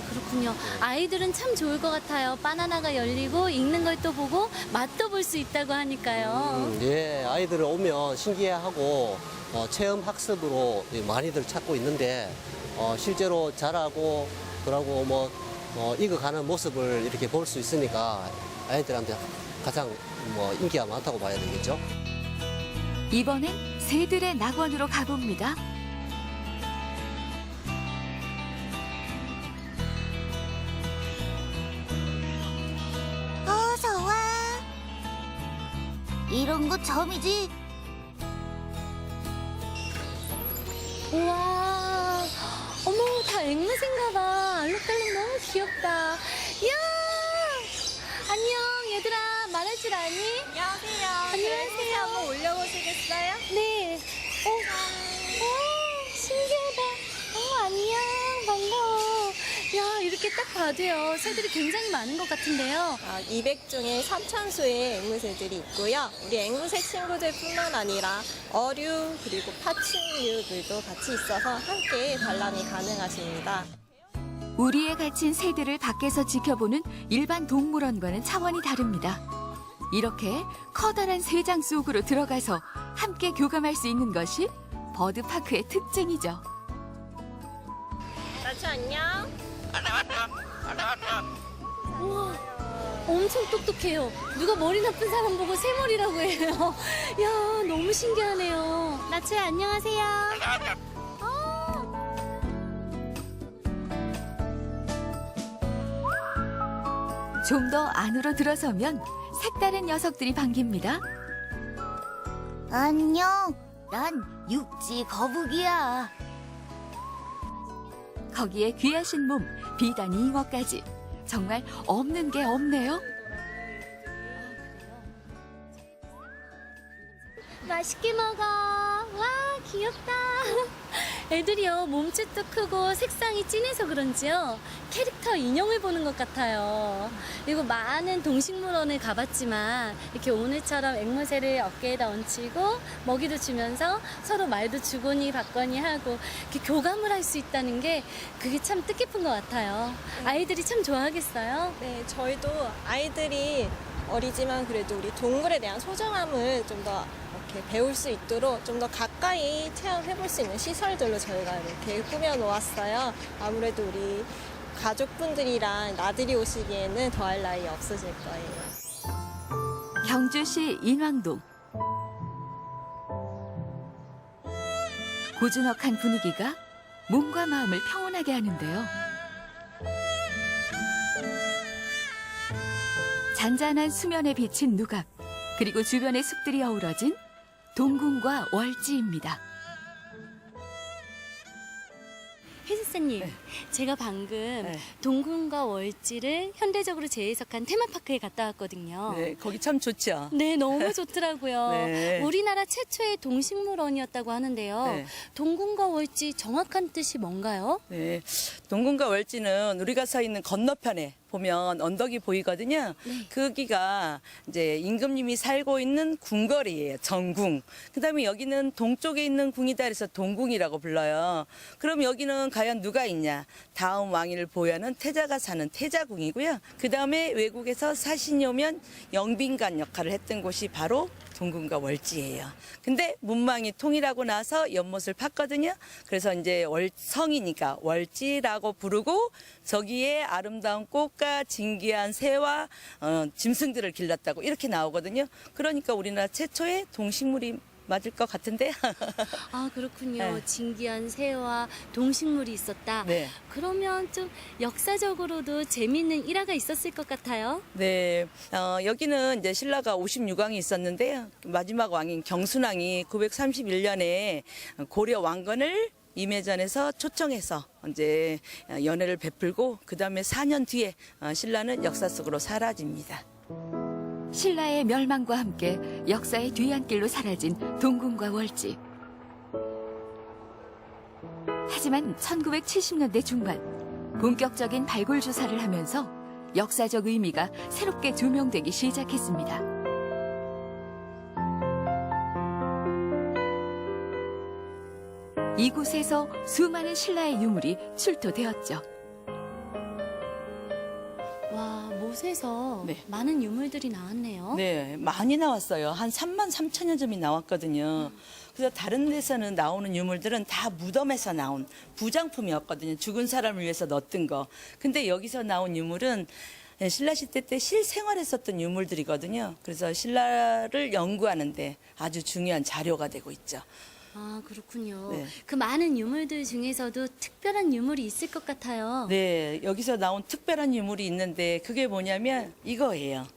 그렇군요. 아이들은 참 좋을 것 같아요. 바나나가 열리고 익는 걸 또 보고 맛도 볼 수 있다고 하니까요. 예, 아이들 오면 신기해하고 체험 학습으로 많이들 찾고 있는데 실제로 자라고 그러고 익어가는 모습을 이렇게 볼 수 있으니까 아이들한테 가장 인기가 많다고 봐야 되겠죠. 이번엔 새들의 낙원으로 가봅니다. 어서 와. 이런 거 처음이지? 우와, 어머, 다 앵무새인가 봐. 알록달록 너무 귀엽다. 이야, 안녕, 얘들아. 말할 줄 아니? 안녕하세요. 안녕하세요. 한번 올려보시겠어요? 네. 신기하다. 안녕, 반가워. 야, 이렇게 딱 봐도요. 새들이 굉장히 많은 것 같은데요. 200종의 3,000수의 앵무새들이 있고요. 우리 앵무새 친구들뿐만 아니라 어류 그리고 파충류들도 같이 있어서 함께 관람이 가능하십니다. 우리에 갇힌 새들을 밖에서 지켜보는 일반 동물원과는 차원이 다릅니다. 이렇게 커다란 새장 속으로 들어가서 함께 교감할 수 있는 것이 버드파크의 특징이죠. 나츠 안녕. 우와, 엄청 똑똑해요. 누가 머리 나쁜 사람 보고 새머리라고 해요. 야, 너무 신기하네요. 나츠야, 안녕하세요. 좀 더 안으로 들어서면 색다른 녀석들이 반깁니다. 안녕. 난 육지 거북이야. 거기에 귀하신 몸, 비단 잉어까지. 정말 없는 게 없네요. 맛있게 먹어. 와, 귀엽다. 애들이요, 몸집도 크고 색상이 진해서 그런지요, 캐릭터 인형을 보는 것 같아요. 그리고 많은 동식물원을 가봤지만 이렇게 오늘처럼 앵무새를 어깨에다 얹히고 먹이도 주면서 서로 말도 주거니 받거니 하고 이렇게 교감을 할 수 있다는 게 그게 참 뜻깊은 것 같아요. 아이들이 참 좋아하겠어요. 네, 저희도 아이들이 어리지만 그래도 우리 동물에 대한 소중함을 좀 더 이렇게 배울 수 있도록 좀 더 가까이 체험해 볼 수 있는 시설들로 저희가 이렇게 꾸며 놓았어요. 아무래도 우리 가족분들이랑 나들이 오시기에는 더할 나위 없으실 거예요. 경주시 인왕동. 고즈넉한 분위기가 몸과 마음을 평온하게 하는데요. 잔잔한 수면에 비친 누각, 그리고 주변의 숲들이 어우러진 동궁과 월지입니다. 혜진쌤님, 제가 방금 동궁과 월지를 현대적으로 재해석한 테마파크에 갔다 왔거든요. 네, 거기 참 좋죠. 네, 너무 좋더라고요. 네. 우리나라 최초의 동식물원이었다고 하는데요. 네. 동궁과 월지 정확한 뜻이 뭔가요? 네, 동궁과 월지는 우리가 서 있는 건너편에 보면 언덕이 보이거든요. 네. 거기가 이제 임금님이 살고 있는 궁궐이에요. 정궁. 그다음에 여기는 동쪽에 있는 궁이다 그래서 동궁이라고 불러요. 그럼 여기는 과연 누가 있냐? 다음 왕위를 보유하는 태자가 사는 태자궁이고요. 그다음에 외국에서 사신이 오면 영빈관 역할을 했던 곳이 바로 동궁과 월지예요. 근데 문망이 통일하고 나서 연못을 팠거든요. 그래서 이제 성이니까 월지라고 부르고 저기에 아름다운 꽃과 진귀한 새와 짐승들을 길렀다고 이렇게 나오거든요. 그러니까 우리나라 최초의 동식물이 맞을 것 같은데. 아, 그렇군요. 네. 진귀한 새와 동식물이 있었다. 네. 그러면 좀 역사적으로도 재미있는 일화가 있었을 것 같아요. 네, 여기는 이제 신라가 56왕이 있었는데요. 마지막 왕인 경순왕이 931년에 고려 왕건을 임해전에서 초청해서 이제 연회를 베풀고 그 다음에 4년 뒤에 신라는 역사 속으로 사라집니다. 신라의 멸망과 함께 역사의 뒤안길로 사라진 동궁과 월지. 하지만 1970년대 중반 본격적인 발굴 조사를 하면서 역사적 의미가 새롭게 조명되기 시작했습니다. 이곳에서 수많은 신라의 유물이 출토되었죠. 와, 못에서 네. 많은 유물들이 나왔네요. 네, 많이 나왔어요. 한 33,000여 점이 나왔거든요. 그래서 다른 데서는 나오는 유물들은 다 무덤에서 나온 부장품이었거든요. 죽은 사람을 위해서 넣었던 거. 근데 여기서 나온 유물은 신라 시대 때 실생활했었던 유물들이거든요. 그래서 신라를 연구하는데 아주 중요한 자료가 되고 있죠. 아, 그렇군요. 네. 그 많은 유물들 중에서도 특별한 유물이 있을 것 같아요. 네, 여기서 나온 특별한 유물이 있는데 그게 뭐냐면 이거예요.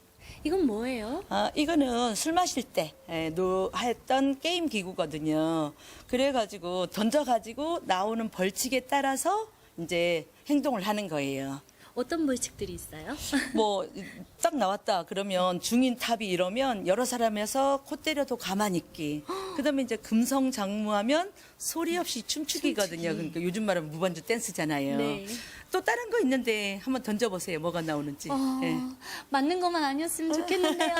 이건 뭐예요? 아, 이거는 술 마실 때 했던 게임 기구거든요. 그래가지고 던져가지고 나오는 벌칙에 따라서 이제 행동을 하는 거예요. 어떤 벌칙들이 있어요? 뭐 딱 나왔다 그러면 중인 탑이 이러면 여러 사람에서 코 때려도 가만히 있기. 그다음에 이제 금성장무하면 소리 없이 춤추기거든요. 그러니까 요즘 말하면 무반주 댄스잖아요. 네. 또 다른 거 있는데 한번 던져보세요. 뭐가 나오는지. 네. 맞는 것만 아니었으면 좋겠는데요.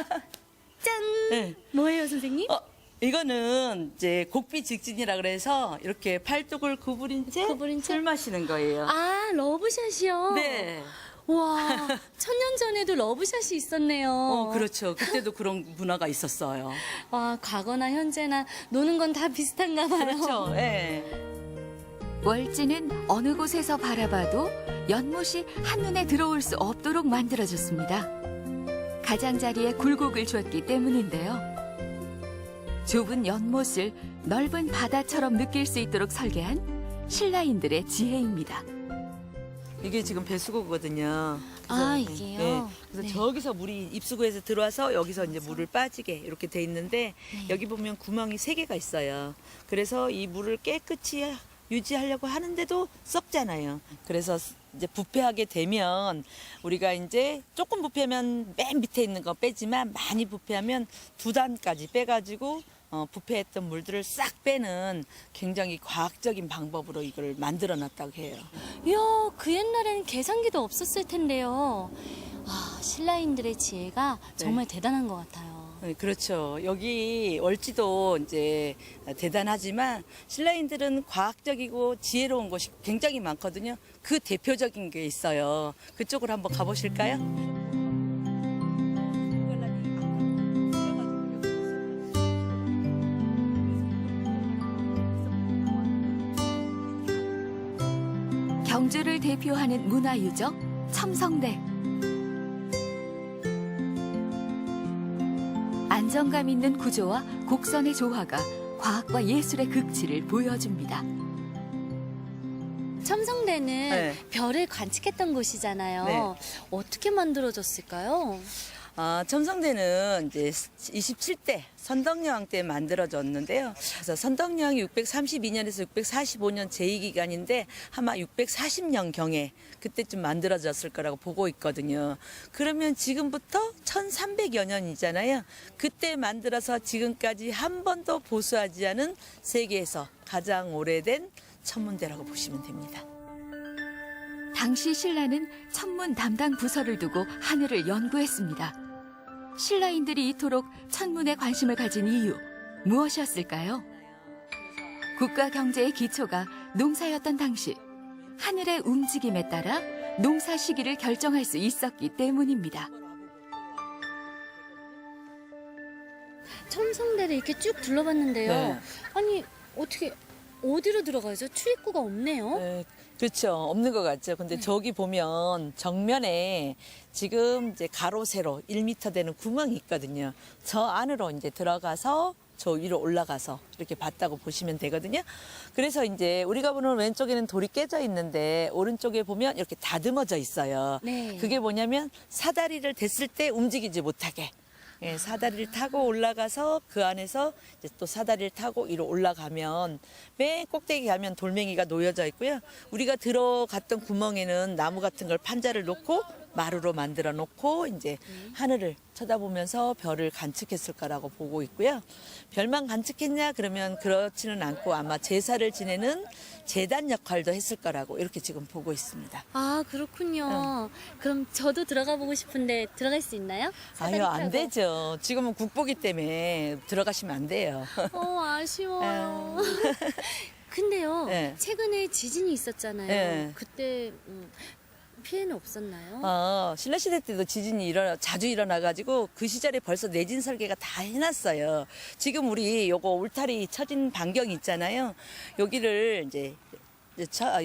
짠! 네. 뭐예요, 선생님? 이거는 이제 곡비 직진이라 그래서 이렇게 팔뚝을 구부린 채 술 마시는 거예요. 아, 러브샷이요? 네. 와, 1000년 전에도 러브샷이 있었네요. 그렇죠. 그때도 그런 문화가 있었어요. 와, 과거나 현재나 노는 건 다 비슷한가 봐요. 그렇죠. 네. 월지는 어느 곳에서 바라봐도 연못이 한눈에 들어올 수 없도록 만들어졌습니다. 가장자리에 굴곡을 줬기 때문인데요. 좁은 연못을 넓은 바다처럼 느낄 수 있도록 설계한 신라인들의 지혜입니다. 이게 지금 배수구거든요. 아, 이게요? 네. 그래서 네. 저기서 물이 입수구에서 들어와서 여기서 이제 물을 빠지게 이렇게 돼 있는데 여기 보면 구멍이 3개가 있어요. 그래서 이 물을 깨끗이 유지하려고 하는데도 썩잖아요. 그래서 이제 부패하게 되면 우리가 이제 조금 부패하면 맨 밑에 있는 거 빼지만 많이 부패하면 2단까지 빼가지고 부패했던 물들을 싹 빼는 굉장히 과학적인 방법으로 이걸 만들어 놨다고 해요. 이야, 그 옛날에는 계산기도 없었을 텐데요. 아, 신라인들의 지혜가 정말 대단한 것 같아요. 네, 그렇죠. 여기 월지도 이제 대단하지만 신라인들은 과학적이고 지혜로운 곳이 굉장히 많거든요. 그 대표적인 게 있어요. 그쪽으로 한번 가보실까요? 대표하는 문화유적 첨성대. 안정감 있는 구조와 곡선의 조화가 과학과 예술의 극치를 보여줍니다. 첨성대는 네. 별을 관측했던 곳이잖아요. 네. 어떻게 만들어졌을까요? 첨성대는 이제 27대 선덕여왕 때 만들어졌는데요. 그래서 선덕여왕이 632년에서 645년 제2기간인데 아마 640년 경에 그때쯤 만들어졌을 거라고 보고 있거든요. 그러면 지금부터 1300여 년이잖아요. 그때 만들어서 지금까지 한 번도 보수하지 않은 세계에서 가장 오래된 천문대라고 보시면 됩니다. 당시 신라는 천문 담당 부서를 두고 하늘을 연구했습니다. 신라인들이 이토록 천문에 관심을 가진 이유, 무엇이었을까요? 국가 경제의 기초가 농사였던 당시, 하늘의 움직임에 따라 농사 시기를 결정할 수 있었기 때문입니다. 첨성대를 이렇게 쭉 둘러봤는데요. 네. 아니, 어떻게, 어디로 들어가죠? 출입구가 없네요. 네, 그렇죠. 없는 것 같죠. 근데 저기 보면 정면에 지금 이제 가로 세로 1m 되는 구멍이 있거든요. 저 안으로 이제 들어가서 저 위로 올라가서 이렇게 봤다고 보시면 되거든요. 그래서 이제 우리가 보는 왼쪽에는 돌이 깨져 있는데 오른쪽에 보면 이렇게 다듬어져 있어요. 네. 그게 뭐냐면 사다리를 댔을 때 움직이지 못하게. 예, 사다리를 타고 올라가서 그 안에서 이제 또 사다리를 타고 위로 올라가면 맨 꼭대기 가면 돌멩이가 놓여져 있고요. 우리가 들어갔던 구멍에는 나무 같은 걸 판자를 놓고 마루로 만들어 놓고 이제 하늘을 쳐다보면서 별을 관측했을 거라고 보고 있고요. 별만 관측했냐 그러면 그렇지는 않고 아마 제사를 지내는 제단 역할도 했을 거라고 이렇게 지금 보고 있습니다. 아, 그렇군요. 그럼 저도 들어가 보고 싶은데 들어갈 수 있나요? 사다리 아유, 안 타고. 되죠. 지금은 국보기 때문에 들어가시면 안 돼요. 아쉬워요. 근데요, 네. 최근에 지진이 있었잖아요. 네. 그때 피해는 없었나요? 신라시대 때도 지진이 자주 일어나가지고 그 시절에 벌써 내진 설계가 다 해놨어요. 지금 우리 요거 울타리 쳐진 반경이 있잖아요. 여기를 이제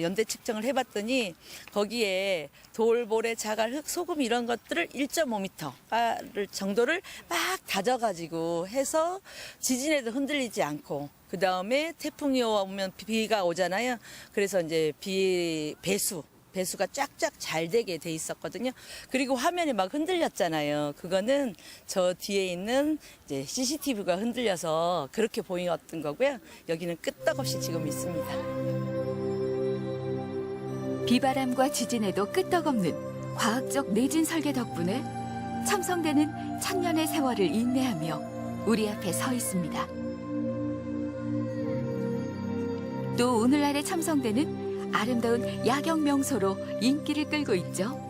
연대 측정을 해봤더니 거기에 돌, 모래, 자갈, 흙, 소금 이런 것들을 1.5m 정도를 막 다져가지고 해서 지진에도 흔들리지 않고 그 다음에 태풍이 오면 비가 오잖아요. 그래서 이제 배수가 쫙쫙 잘 되게 돼 있었거든요. 그리고 화면이 막 흔들렸잖아요. 그거는 저 뒤에 있는 이제 CCTV가 흔들려서 그렇게 보였던 거고요. 여기는 끄떡없이 지금 있습니다. 비바람과 지진에도 끄떡없는 과학적 내진 설계 덕분에 첨성대는 천년의 세월을 인내하며 우리 앞에 서 있습니다. 또 오늘날의 첨성대는 아름다운 야경 명소로 인기를 끌고 있죠.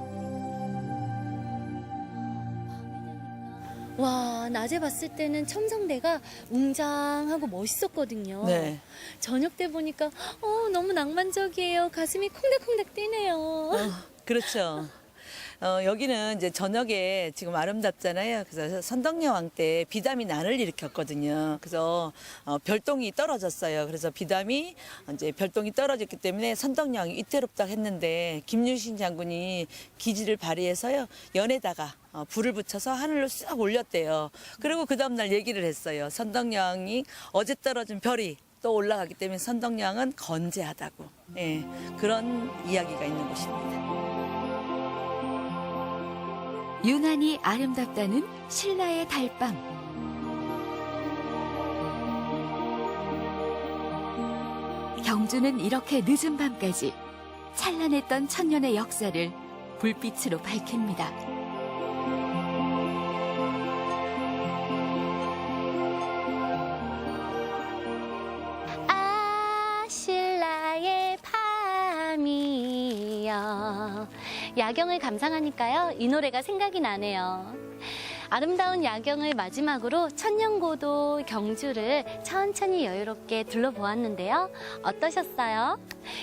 와, 낮에 봤을 때는 첨성대가 웅장하고 멋있었거든요. 네. 저녁 때 보니까 너무 낭만적이에요. 가슴이 콩닥콩닥 뛰네요. 그렇죠. 여기는 이제 저녁에 지금 아름답잖아요. 그래서 선덕여왕 때 비담이 난을 일으켰거든요. 그래서 별똥이 떨어졌어요. 그래서 비담이 이제 별똥이 떨어졌기 때문에 선덕여왕이 위태롭다 했는데 김유신 장군이 기지를 발휘해서요 연에다가 불을 붙여서 하늘로 쑥 올렸대요. 그리고 그 다음날 얘기를 했어요. 선덕여왕이 어제 떨어진 별이 또 올라가기 때문에 선덕여왕은 건재하다고. 예, 그런 이야기가 있는 곳입니다. 유난히 아름답다는 신라의 달밤. 경주는 이렇게 늦은 밤까지 찬란했던 천년의 역사를 불빛으로 밝힙니다. 신라의 밤이여. 야경을 감상하니까요, 이 노래가 생각이 나네요. 아름다운 야경을 마지막으로 천년고도 경주를 천천히 여유롭게 둘러보았는데요. 어떠셨어요?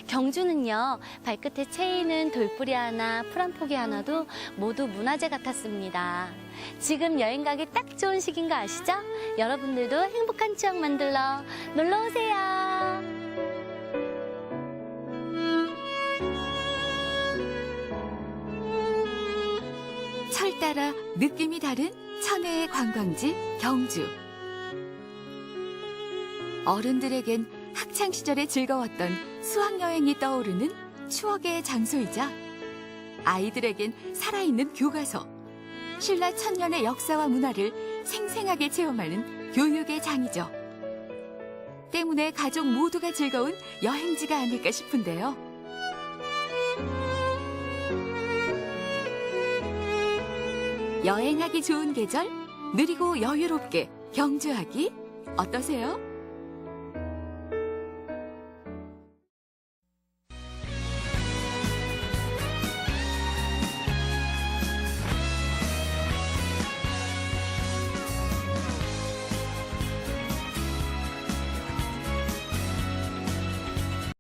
경주는요, 발끝에 채이는 돌뿌리 하나, 풀 한 포기 하나도 모두 문화재 같았습니다. 지금 여행 가기 딱 좋은 시기인 거 아시죠? 여러분들도 행복한 추억 만들러 놀러 오세요. 철 따라 느낌이 다른 천혜의 관광지 경주. 어른들에겐 학창시절에 즐거웠던 수학여행이 떠오르는 추억의 장소이자 아이들에겐 살아있는 교과서, 신라 천년의 역사와 문화를 생생하게 체험하는 교육의 장이죠. 때문에 가족 모두가 즐거운 여행지가 아닐까 싶은데요. 여행하기 좋은 계절, 느리고 여유롭게 경주하기 어떠세요?